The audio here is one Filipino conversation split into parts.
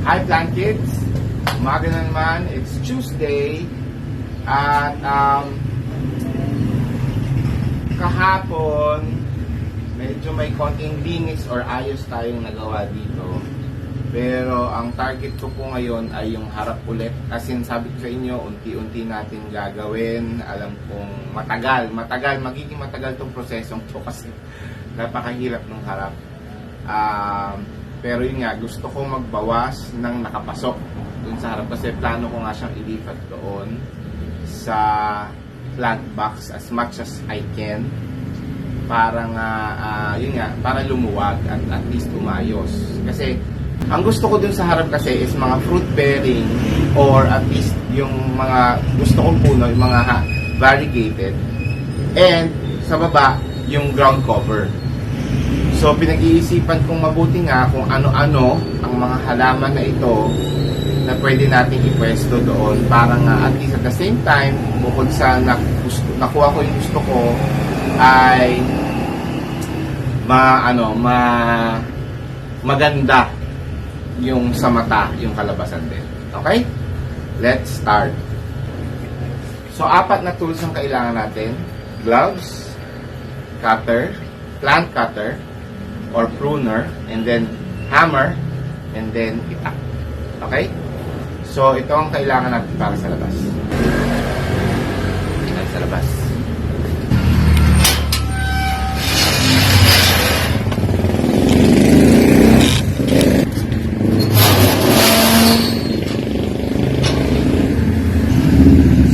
Hi Plant Kids! Umaga na naman, it's Tuesday at kahapon medyo may konting linis or ayos tayong nagawa dito, pero ang target ko po ngayon ay yung harap ulit. As in, sabi ko sa inyo, unti-unti natin gagawin. Alam kong magiging matagal tong prosesong to kasi napakahirap ng harap. Pero yun nga, gusto ko magbawas ng nakapasok dun sa harap kasi plano ko nga siyang ilipat doon sa plant box as much as I can para nga, yun nga, para lumuwag at least umayos. Kasi ang gusto ko dun sa harap kasi is mga fruit bearing or at least yung mga gusto kong puno, yung mga variegated, and sa baba yung ground cover. So, pinag-iisipan kong mabuti nga kung ano-ano ang mga halaman na ito na pwede nating ipwesto doon para nga at least at the same time, bukod sa nakuha ko yung gusto ko, ay maganda yung sa mata, yung kalabasan din. Okay? Let's start. So, 4 na tools ang kailangan natin. Gloves, cutter, plant cutter, or pruner, and then hammer, and then itak. Okay? So, ito ang kailangan natin para sa labas. Sa labas.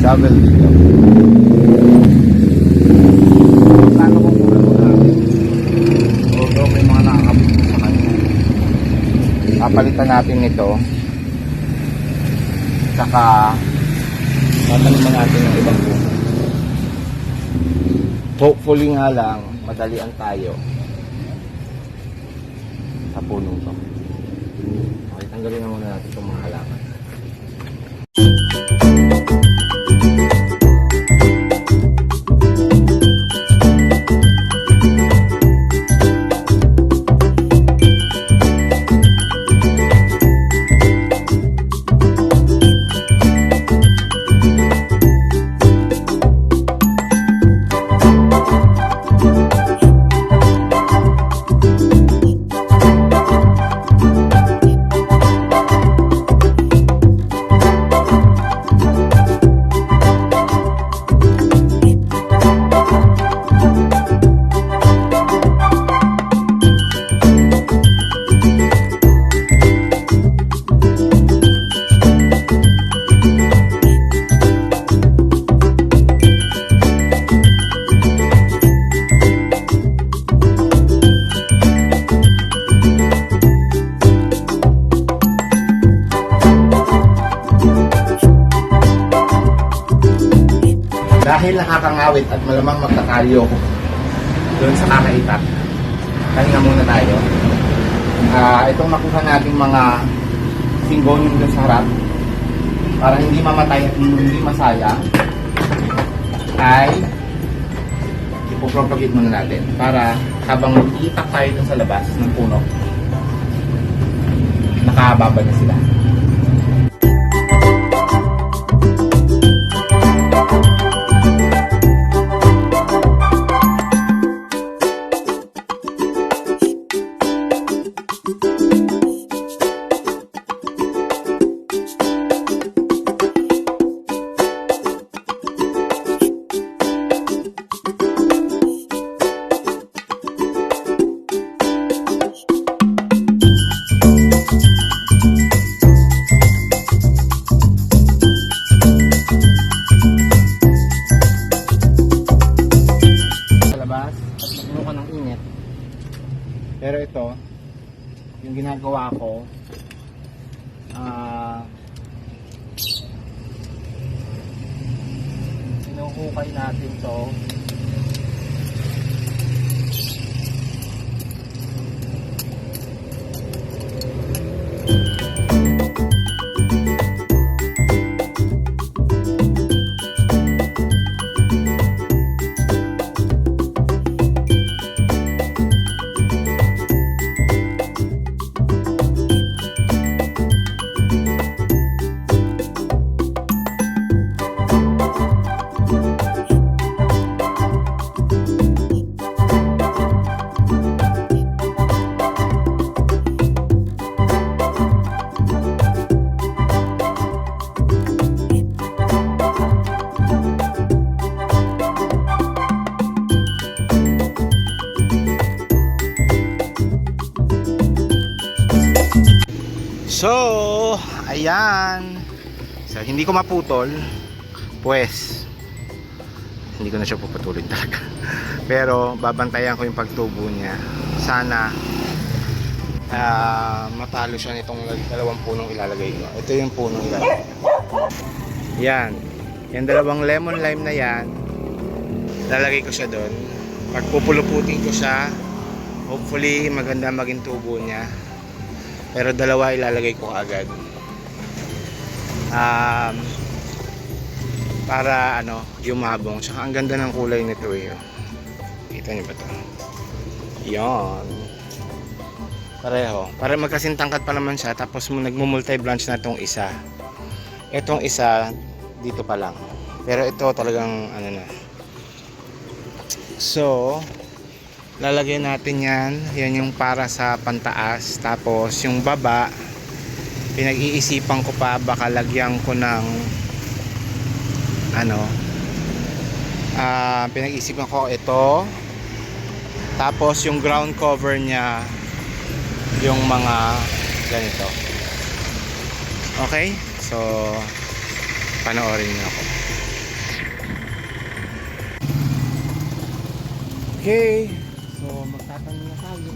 Shovel dito. Plano kong muna although may mga nakakabit sa kanya. Papalitan natin ito. Saka tataniman natin ng ibang puno. Hopefully nga lang madalian tayo sa punong to. Okay, tanggalin na muna natin itong mga halaman. Dahil nakakangawit at malamang magkakaryo ko doon sa kakaitak, pahinga muna tayo. Itong makuha nating mga syngonium doon sa harap para hindi mamatay at hindi masayang ay ipopropagate muna natin para habang mag-iitak tayo doon sa labas ng puno, nakababa na sila. Pero ito, yung ginagawa ko, sinuhukay natin to. So, ayan. So, hindi ko maputol. Pues, hindi ko na siya puputulin talaga. Pero, babantayan ko yung pagtubo niya. Sana, matalo siya nitong dalawang punong ilalagay ko. Ito yung punong ilalagay. Yan. Yung dalawang lemon lime na yan, lalagay ko siya doon. Pagpupuluputin ko siya, hopefully maganda maging tubo niya. Pero dalawa ilalagay ko agad. Para yumabong. Tsaka ang ganda ng kulay nito eh. Kita niyo ba ito? Yan. Pareho. Para magkasintangkat pa naman siya. Tapos nagmo-multi-branch na itong isa. Itong isa, dito pa lang. Pero ito talagang na. So, lalagyan natin yan. Yan yung para sa pantaas. Tapos yung baba, pinag-iisipan ko pa baka lagyan ko ng pinag-iisipan ko ito. Tapos yung ground cover niya, yung mga ganito. Okay? So, panoorin niyo ako. Okay. So, magtatanong na tayo.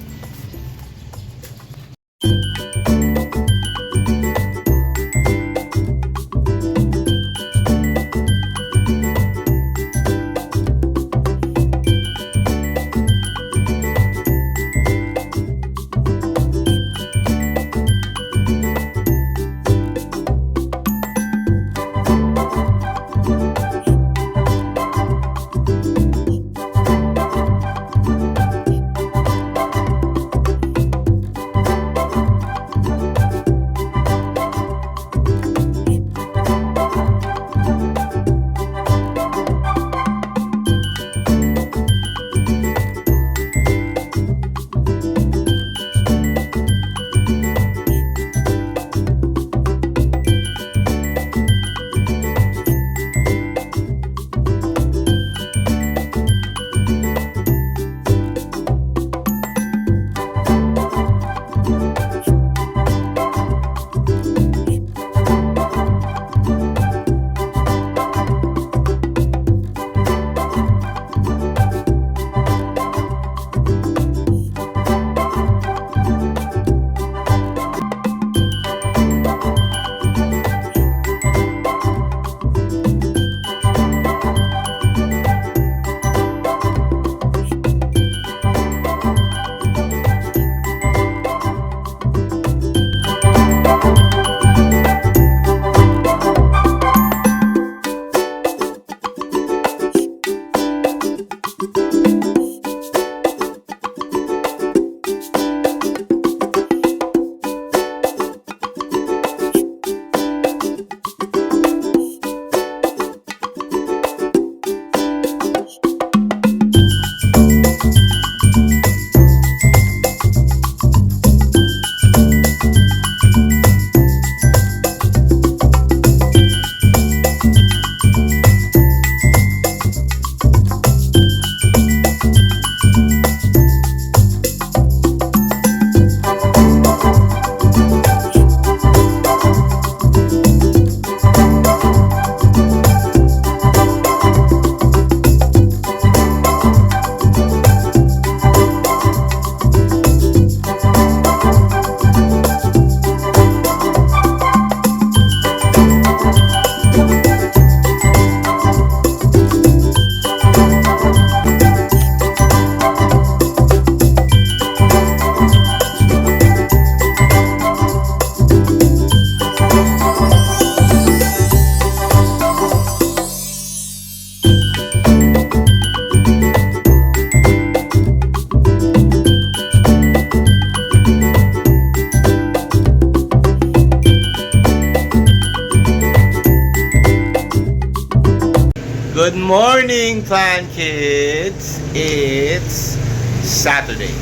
Good morning, Plan Kids! It's Saturday.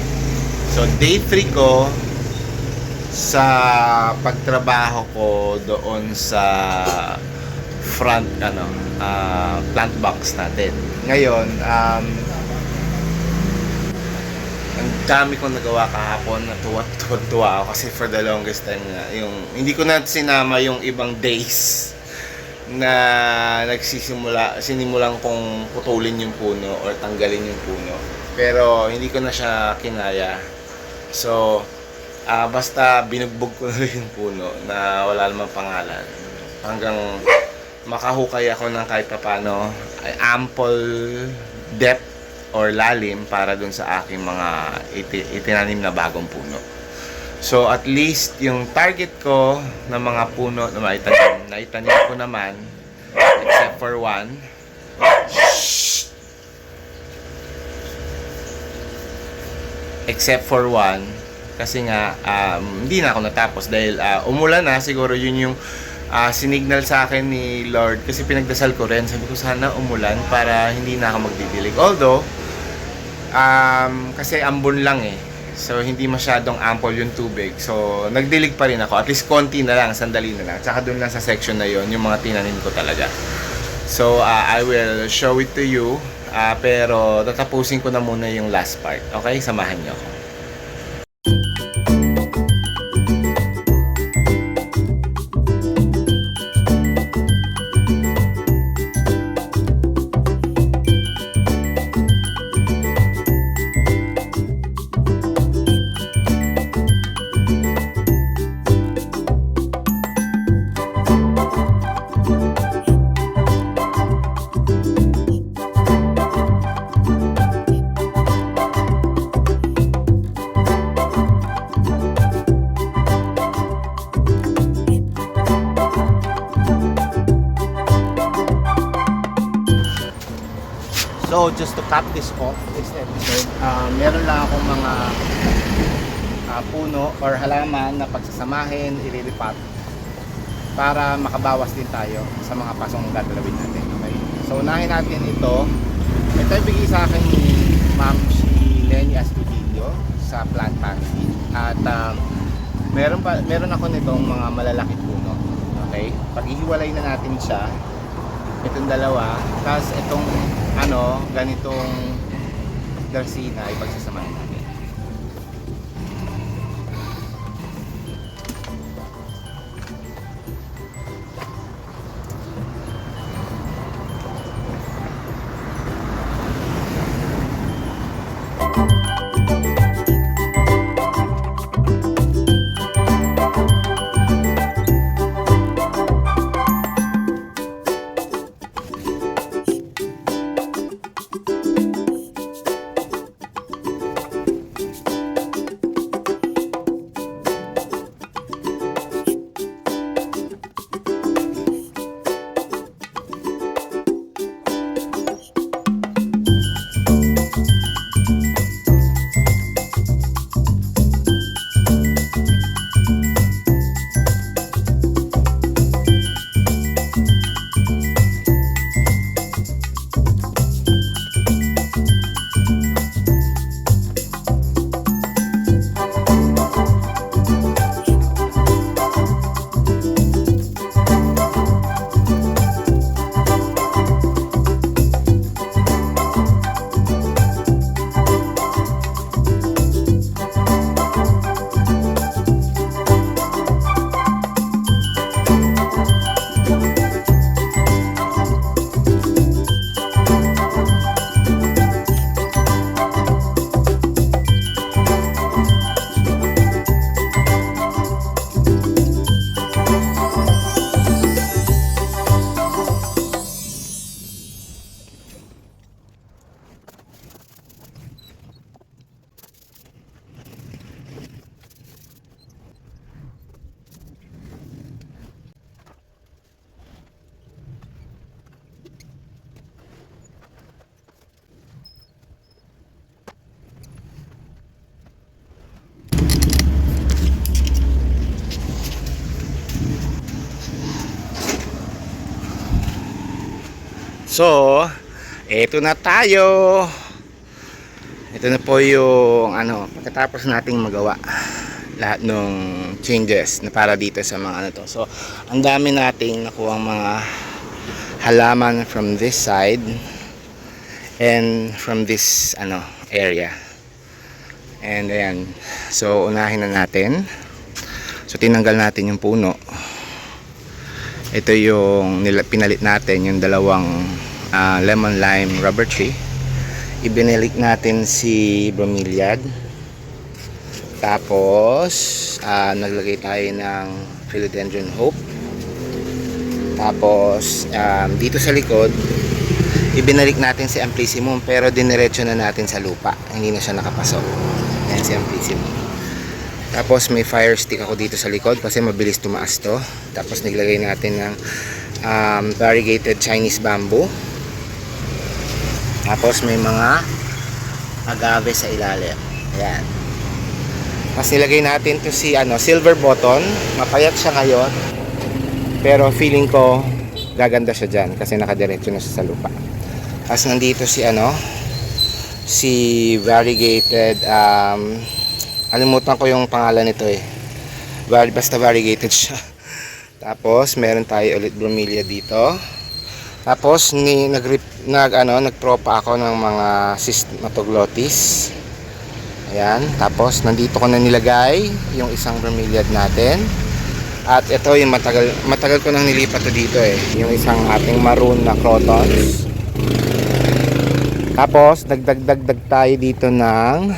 So, day 3 ko sa pagtrabaho ko doon sa front, plant box natin. Ngayon, ang dami kong nagawa kahapon, natuwa ako kasi for the longest time na yung hindi ko na sinama yung ibang days na sinimulan kong putulin yung puno or tanggalin yung puno, pero hindi ko na siya kinaya. So basta binugbog ko na yung puno na wala namang pangalan hanggang makahukay ako ng kahit papano ay ample depth or lalim para dun sa aking mga itinanim na bagong puno. So at least yung target ko na mga puno na naitanim ko naman, except for one. Except for one, kasi nga hindi na ako natapos dahil umulan na. Siguro yun yung sinignal sa akin ni Lord, kasi pinagdasal ko rin, sabi ko sana umulan para hindi na ako magdidilig. Although kasi ambon lang so hindi masyadong ample yung tubig, so nagdilig pa rin ako, at least konti na lang, sandali na lang, tsaka dun lang sa section na yon yung mga tinanim ko talaga. So I will show it to you, pero tatapusin ko na muna yung last part. Okay, samahan niyo ako. So, just to cap this off, this episode, meron lang akong mga puno or halaman na pagsasamahin, ililipat para makabawas din tayo sa mga pasong gagalawin natin. Okay? So, unahin natin ito. Ito ay bigay sa akin ni Ma'am Lenny Aspidio sa Plant Pantry. At meron ako nitong mga malalaki puno. Okay? Paghihiwalay na natin siya, itong dalawa, tapos itong ganitong Garcina ay pagsasamahin natin. So, eto na tayo. Ito na po yung pagkatapos nating magawa lahat ng changes na para dito sa mga to. So, ang dami nating nakuha mga halaman from this side and from this area. And ayan. So unahin na natin. So tinanggal natin yung puno. Ito yung pinalit natin, yung dalawang lemon lime rubber tree. Ibinalik natin si bromeliad. Tapos naglagay tayo ng philodendron hope. Tapos dito sa likod ibinalik natin si amplissymum, pero diniretso na natin sa lupa, hindi na siya nakapasok. Ayan si amplissymum. Tapos may fire stick ako dito sa likod kasi mabilis tumaas to. Tapos naglagay natin ng variegated Chinese bamboo. Tapos may mga agave sa ilalim. Ayan. Tapos nilagay natin to si silver button. Mapayat siya ngayon, pero feeling ko gaganda siya dyan kasi nakadiretso na siya sa lupa. Tapos nandito si variegated alimutan ko yung pangalan nito basta variegated siya. Tapos meron tayo ulit bromelia dito. Tapos nagpropa ako ng mga sysmatoglotis. Ayan. Tapos nandito ko na nilagay yung isang bromeliad natin. At ito yung matagal ko nang nilipat to dito yung isang ating maroon na crotons. Tapos dagdag tayo dito ng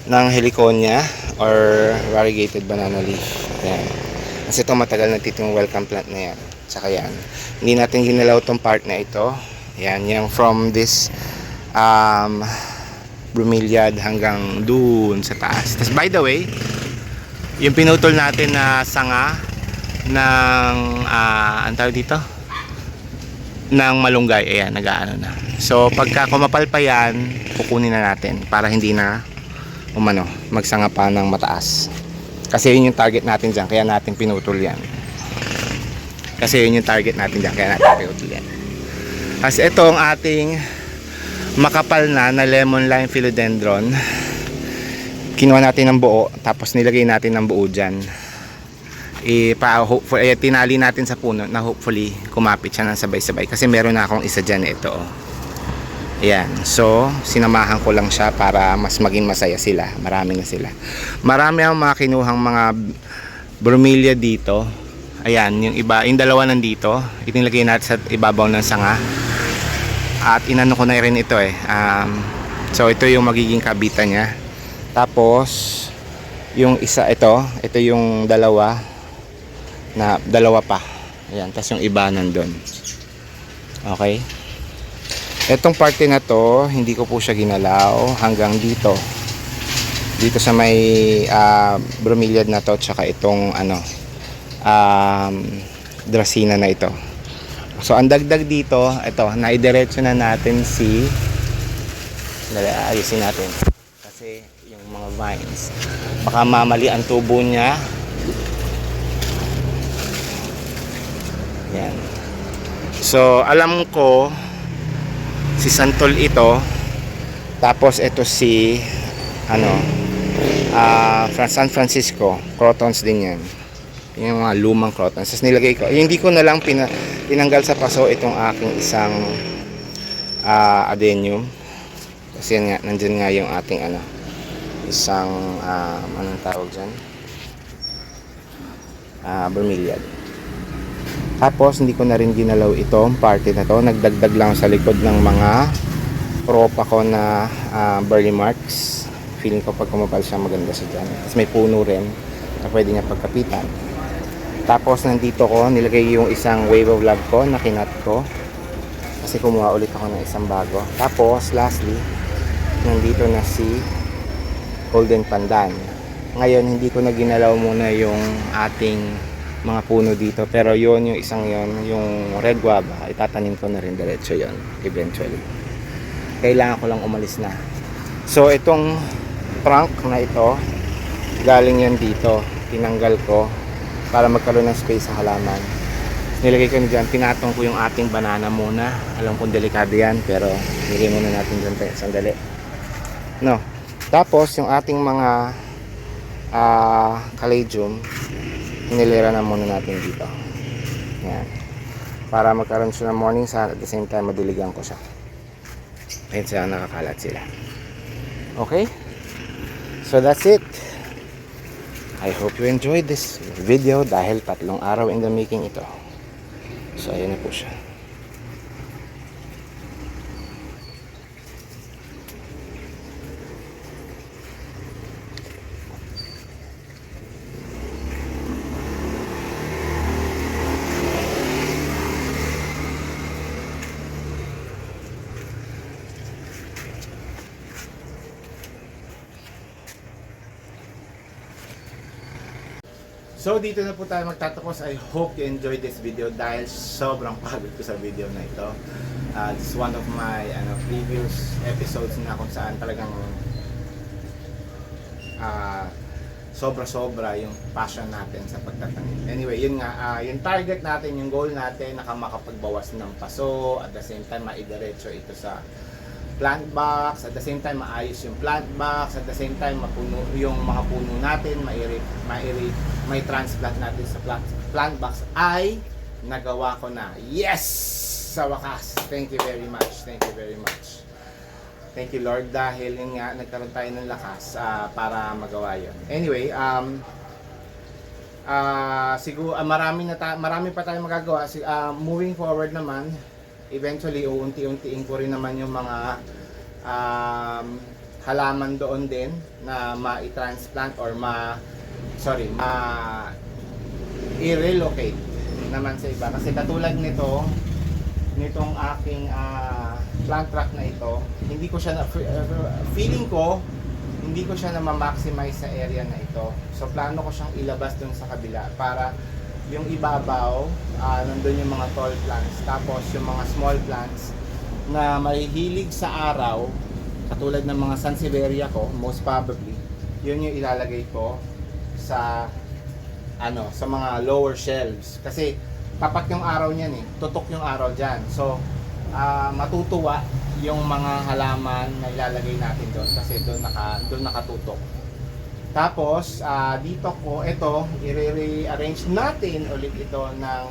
ng heliconia or variegated banana leaf. Ayan. Kasi ito matagal na dito yung welcome plant na yan. Tsaka yan. Hindi natin ginalaw tong part na ito. Ayan, yung from this bromeliad hanggang dun sa taas. Tapos by the way, yung pinutol natin na sanga ng ang tawag dito? Ng malunggay. Ayan, nag-aano na. So pagka kumapal pa yan, kukunin na natin para hindi na magsanga pa ng mataas. Kasi yun yung target natin dyan, kaya natin pinutol yan. Kasi ito ang ating makapal na lemon lime philodendron. Kinuha natin ng buo, tapos nilagay natin ng buo dyan. Tinali natin sa puno na hopefully kumapit siya ng sabay-sabay. Kasi meron na akong isa dyan ito. Ayan, so sinamahan ko lang siya para mas maging masaya sila. Marami na sila. Marami ang mga kinuhang mga bromelia dito. Ayan, yung dalawa nandito. Itinlagay natin sa ibabaw ng sanga. At inano ko na rin ito so ito yung magiging kabitan niya. Tapos yung isa ito yung dalawa pa. Ayan, tapos yung iba nandun. Okay. Etong parte na to, hindi ko po siya ginalaw hanggang dito. Dito sa may bromeliad na to, tsaka itong dracena na ito. So ang dagdag dito, ito, naidiretso na natin ayusin natin. Kasi yung mga vines, baka mamali ang tubo niya. Yan. So alam ko si Santol ito, tapos ito si San Francisco crotons din yan, yung mga lumang crotons. Tapos nilagay ko, hindi ko na lang tinanggal sa paso itong aking isang adenium kasi yan nga, nandyan nga yung ating isang anong tawag dyan, bromeliad. Tapos hindi ko na rin ginalaw itong parte na to, nagdagdag lang sa likod ng mga propa ko na burly marks. Feeling ko pag kumapal siya maganda siya dyan. Tapos may puno rin na pwede niya pagkapitan. Tapos nandito ko nilagay yung isang wave of love ko na kinat ko kasi kumuha ulit ako ng isang bago. Tapos lastly, nandito na si golden pandan. Ngayon hindi ko na ginalaw muna yung ating mga puno dito, pero yon yung isang yung red guava, itatanim ko na rin diretso yon eventually. Kailangan ko lang umalis na. So itong trunk na ito, galing yan dito, tinanggal ko para magkaroon ng space sa halaman. Nilagay ko na dyan, pinatong ko yung ating banana muna. Alam kong delikado yan, pero nilagay muna natin dyan sandali. Tapos yung ating mga caladium, inilera na muna natin dito. Yan. Para magkaroon siya ng morning sun, at the same time madiligan ko siya. Ayun sila, nakakalat sila. Okay? So that's it. I hope you enjoyed this video dahil 3 araw in the making ito. So ayan na po siya. So dito na po tayo magtatapos. I hope you enjoyed this video dahil sobrang pagod ko sa video na ito. This is one of my previous episodes na kung saan talagang sobra-sobra yung passion natin sa pagtatanim. Anyway, yun nga, yung target natin, yung goal natin, makapagbawas ng paso, at the same time maidiretso ito sa plant box, at the same time maayos yung plant box, at the same time mapuno yung mga puno natin, may transplant natin sa plant box ay nagawa ko na. Yes! Sa wakas. Thank you very much. Thank you very much. Thank you Lord dahil yun nga nagkaroon tayo ng lakas para magawa yun. Anyway, siguro marami pa tayong magagawa. Moving forward naman, eventually uunti-untiin ko rin naman yung mga halaman doon din na ma-transplant or i-relocate naman sa iba. Kasi katulad nitong aking plant truck na ito, hindi ko siya feeling ko hindi ko siya na ma-maximize sa area na ito. So plano ko siyang ilabas dun sa kabila para yung ibabaw, nandun yung mga tall plants, tapos yung mga small plants na mahihilig sa araw, katulad ng mga Sansevieria ko, most probably, yun yung ilalagay ko sa sa mga lower shelves. Kasi tapat yung araw niyan tutok yung araw dyan. So, matutuwa yung mga halaman na ilalagay natin doon kasi doon nakatutok. Tapos, dito ko, ito, i-rearrange natin ulit ito ng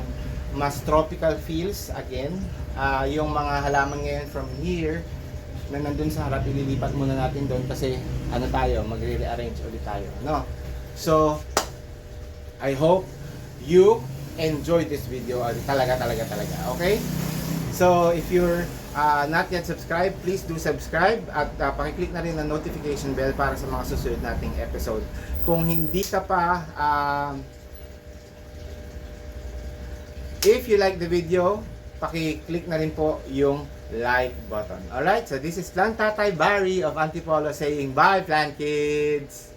mas tropical feels again. Yung mga halaman ngayon from here, na nandun sa harap, ililipat muna natin doon kasi magre-rearrange ulit tayo. No? So, I hope you enjoyed this video. Talaga. Okay? So, if you're not yet subscribed, please do subscribe at pakiclick na rin ang notification bell para sa mga susunod nating episode. Kung hindi ka pa, if you like the video, pakiclick na rin po yung like button. Alright, so this is Plant Tatay Barry of Antipolo saying bye, plant kids!